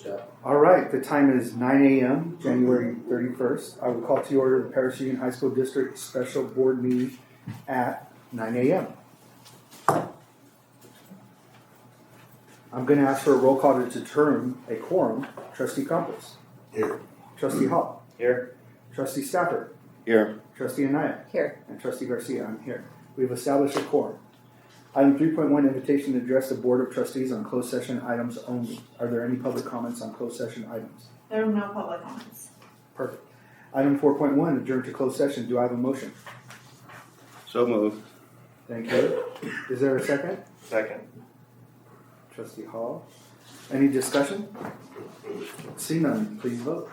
step. All right, the time is 9 a.m., January 31st. I will call to order the Paris Union High School District Special Board Meeting at 9 a.m. I'm going to ask for a roll call to determine a quorum. Trustee Campos. Here. Trustee Hall. Here. Trustee Stafford. Here. Trustee Anaya. Here. And Trustee Garcia, I'm here. We've established a quorum. Item 3.1, invitation to address the Board of Trustees on closed session items only. Are there any public comments on closed session items? There are no public comments. Perfect. Item 4.1, adjourn to closed session. Do I have a motion? So moved. Thank you. Is there a second? Second. Trustee Hall. Any discussion? See none, please vote.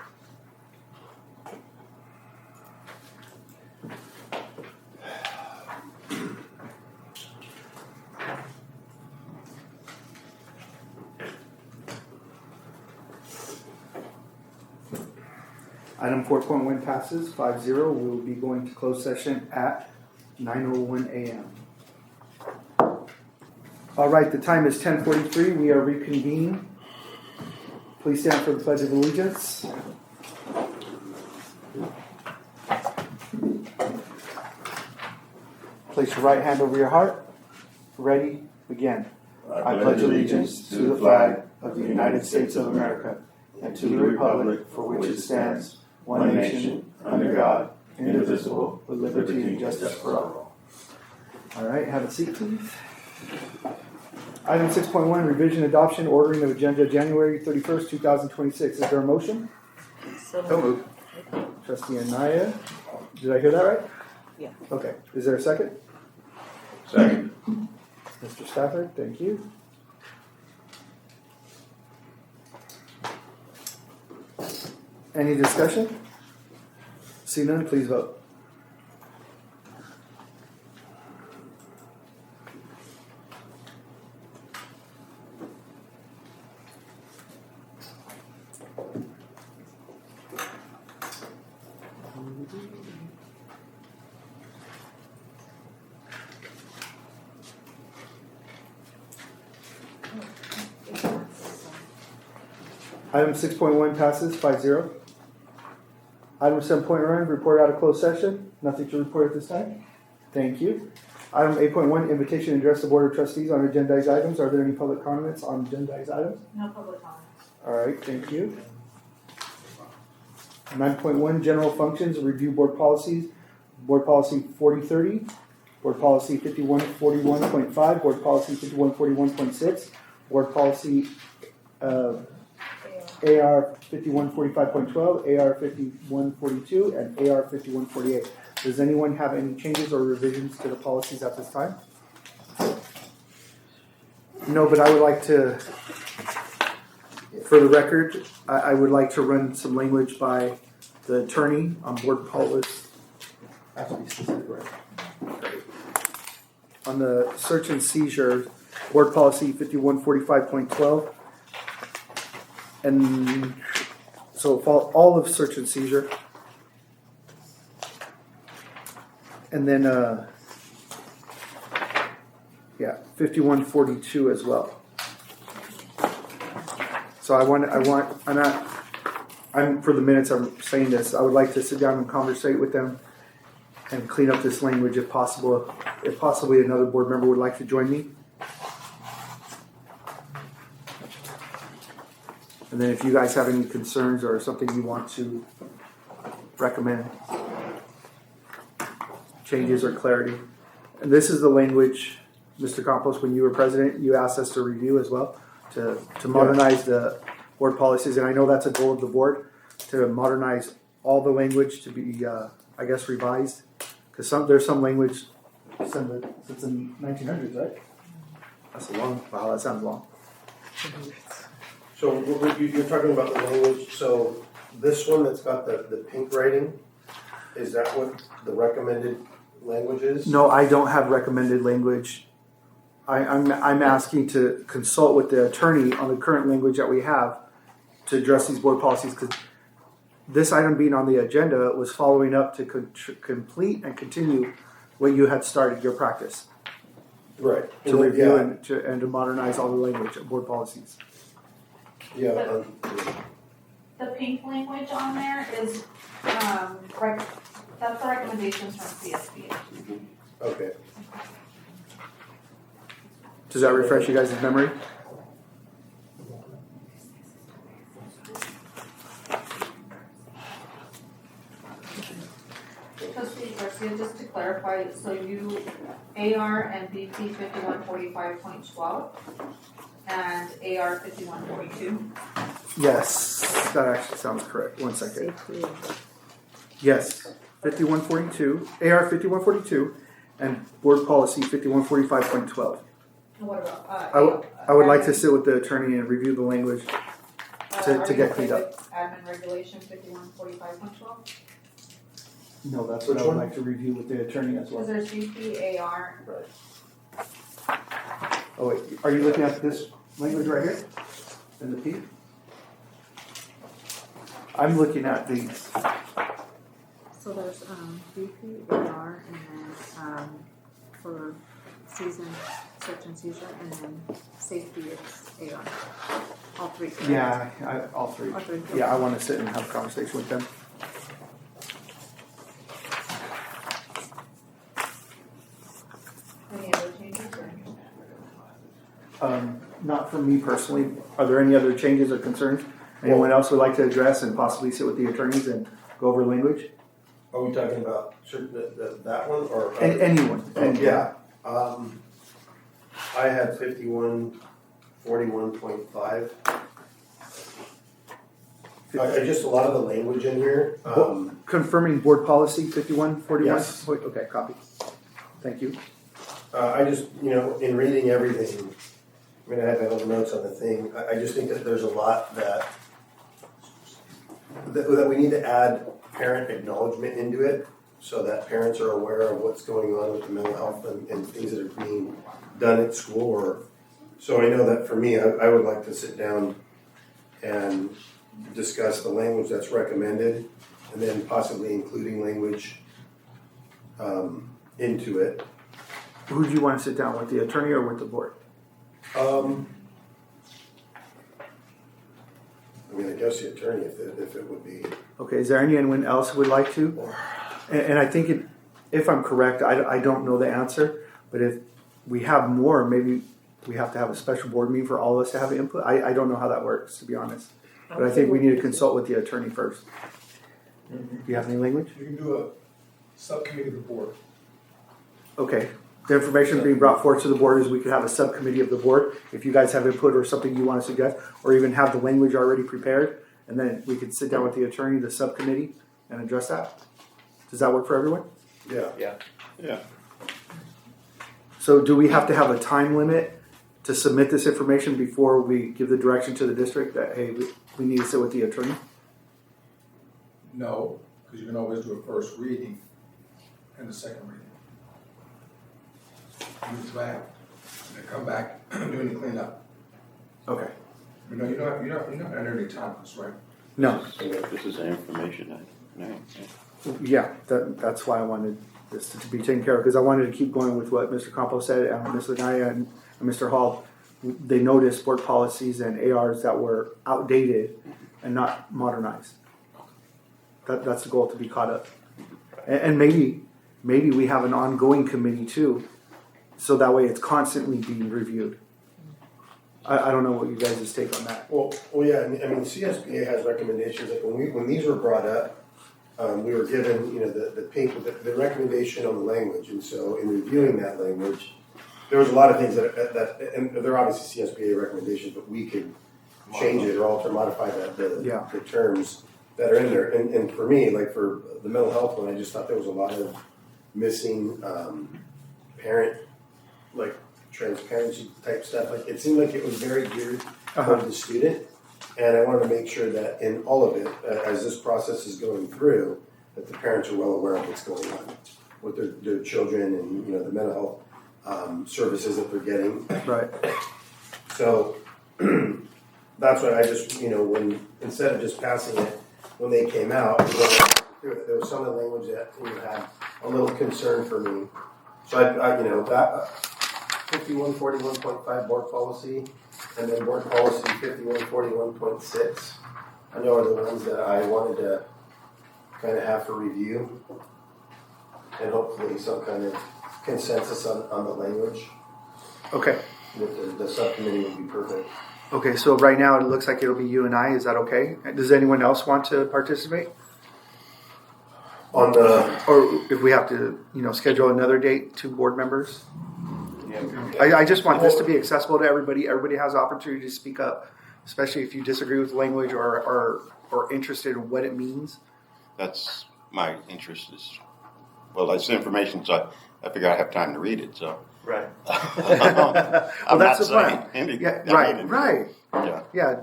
Item 4.1 passes 5-0. We will be going to closed session at 9:01 a.m. All right, the time is 10:43. We are reconvening. Please stand for the Pledge of Allegiance. Place your right hand over your heart. Ready? Begin. I pledge allegiance to the flag of the United States of America and to the republic for which it stands, one nation, under God, indivisible, with liberty and justice for all. All right, have a seat, please. Item 6.1, revision adoption, ordering of agenda January 31st, 2026. Is there a motion? So moved. Trustee Anaya. Did I hear that right? Yeah. Okay. Is there a second? Second. Mr. Stafford, thank you. Any discussion? See none, please vote. Item 6.1 passes 5-0. Item 7.1, report out of closed session. Nothing to report at this time. Thank you. Item 8.1, invitation to address the Board of Trustees on agendized items. Are there any public comments on agendized items? no public comments. All right, thank you. 9.1, general functions, review board policies. Board policy 4030, board policy 5141.5, board policy 5141.6, board policy AR 5145.12, AR 5142, and AR 5148. Does anyone have any changes or revisions to the policies at this time? No, but I would like to, for the record, I would like to run some language by the attorney on board policy. I have to be specific, right? On the search and seizure, board policy 5145.12. And so all of search and seizure. And then, 5142 as well. So I'm for the minutes, I'm saying this. I would like to sit down and conversate with them and clean up this language if possible. If possibly another board member would like to join me. And then if you guys have any concerns or something you want to recommend, changes or clarity. And this is the language, Mr. Campos, when you were president, you asked us to review as well, to modernize the board policies. And I know that's a goal of the board, to modernize all the language to be, revised. Because there's some language since the 1900s, right? That's a long, wow, that sounds long. So you're talking about the language, so this one that's got the pink writing, is that what the recommended language is? No, I don't have recommended language. I'm asking to consult with the attorney on the current language that we have to address these board policies, because this item being on the agenda was following up to complete and continue what you had started your practice. Right. To review and to modernize all the language of board policies. Yeah, The pink language on there is, that's the recommendations from CSBA. okay. Does that refresh you guys' memory? Trustee Garcia, just to clarify, so you, AR and BP 5145.12 and AR 5142? Yes, that actually sounds correct. One second. Yes, 5142, AR 5142, and board policy 5145.12. And what about, I would like to sit with the attorney and review the language to get cleaned up. Admin regulation 5145.12? No, that's what I would like to review with the attorney as Because well. there's BP, AR, Oh wait, are you looking at this language right here? In the P? I'm looking at these. So there's BP, AR, and then for season, search and seizure, and then safety it's AR. All three. correct? Yeah, all three. All three. Yeah, I want to sit and have a conversation with them. any other changes or? Not for me personally. Are there any other changes or concerns anyone else would like to address and possibly sit with the attorneys and go over language? Are we talking about that one or? Anyone. And Yeah, I had 5141.5. Just a lot of the language in here, Confirming board policy 5141? Yes. Okay, copy. Thank you. I just, in reading everything, I mean, I have other notes on the thing, I just think that there's a lot that we need to add parent acknowledgement into it, so that parents are aware of what's going on with the mental health and things that are being done at school. So I know that for me, I would like to sit down and discuss the language that's recommended, and then possibly including language into it. Who do you want to sit down with, the attorney or with the board? I mean, I guess the attorney, if it would be. Okay, is there anyone else who would like to? And I think if I'm correct, I don't know the answer, but if we have more, maybe we have to have a special board meeting for all of us to have input. I don't know how that works, to be honest. But I think we need to consult with the attorney first. Do you have any language? You can do a subcommittee of the board. Okay. The information being brought forth to the board is we could have a subcommittee of the board if you guys have input or something you want to suggest, or even have the language already prepared, and then we could sit down with the attorney, the subcommittee, and address that. Does that work for everyone? Yeah. Yeah. So do we have to have a time limit to submit this information before we give the direction to the district that, hey, we need to sit with the attorney? No, because you can always do a first reading and a second reading. Use that, and come back, do any cleanup. Okay. You know, you're not under any time limits, right? No. This is an information item. Right. Yeah, that's why I wanted this to be taken care of, because I wanted to keep going with what Mr. Campos said, and Ms. Lagaya and Mr. Hall. They noticed board policies and ARs that were outdated and not modernized. That's the goal, to be caught up. And maybe we have an ongoing committee too, so that way it's constantly being reviewed. I don't know what you guys' take on that. Well, yeah. I mean, CSBA has recommendations. Like when these were brought up, we were given, the recommendation on the language, and so in reviewing that language, there was a lot of things that and they're obviously CSBA recommendations, but we could change it or alter, modify the terms that are in there. And for me, like for the mental health one, I just thought there was a lot of missing parent, like transparency type stuff. Like it seemed like it was very geared toward the student, and I wanted to make sure that in all of it, as this process is going through, that the parents are well aware of what's going on with their children and the mental health services that they're getting. Right. So that's what I just, when instead of just passing it when they came out, there was some of the language that had a little concern for me. So I that 5141.5 board policy, And then board policy 5141.6. I know are the ones that I wanted to kind of have for review. And hopefully some kind of consensus on the language. Okay. That the subcommittee would be perfect. Okay, so right now it looks like it'll be you and I. Is that okay? Does anyone else want to participate? On the, Or if we have to, schedule another date to board members? I just want this to be accessible to everybody. Everybody has the opportunity to speak up, especially if you disagree with language or interested in what it means. That's my interest is, well, it's information, so I figure I have time to read it, so. Right. I'm that's not the point. saying anything. Yeah, I mean, right. Yeah. Yeah,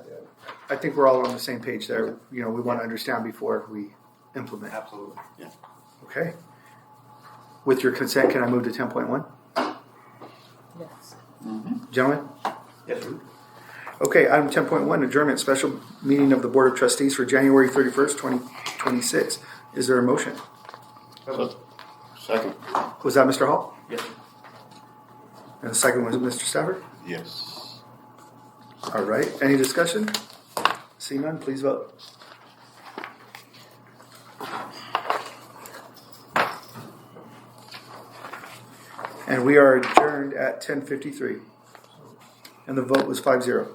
I think we're all on the same page there. We want to understand before we implement. Absolutely. Okay. With your consent, can I move to 10.1? Yes. Gentlemen? Yes, sir. Okay, item 10.1, adjournment, special meeting of the Board of Trustees for January 31st, 2026. Is there a motion? So, second, Was that Mr. Hall? Yes, sir. And the second was Mr. Stafford? yes. All right, any discussion? See none, please vote. And we are adjourned at 10:53. And the vote was 5-0.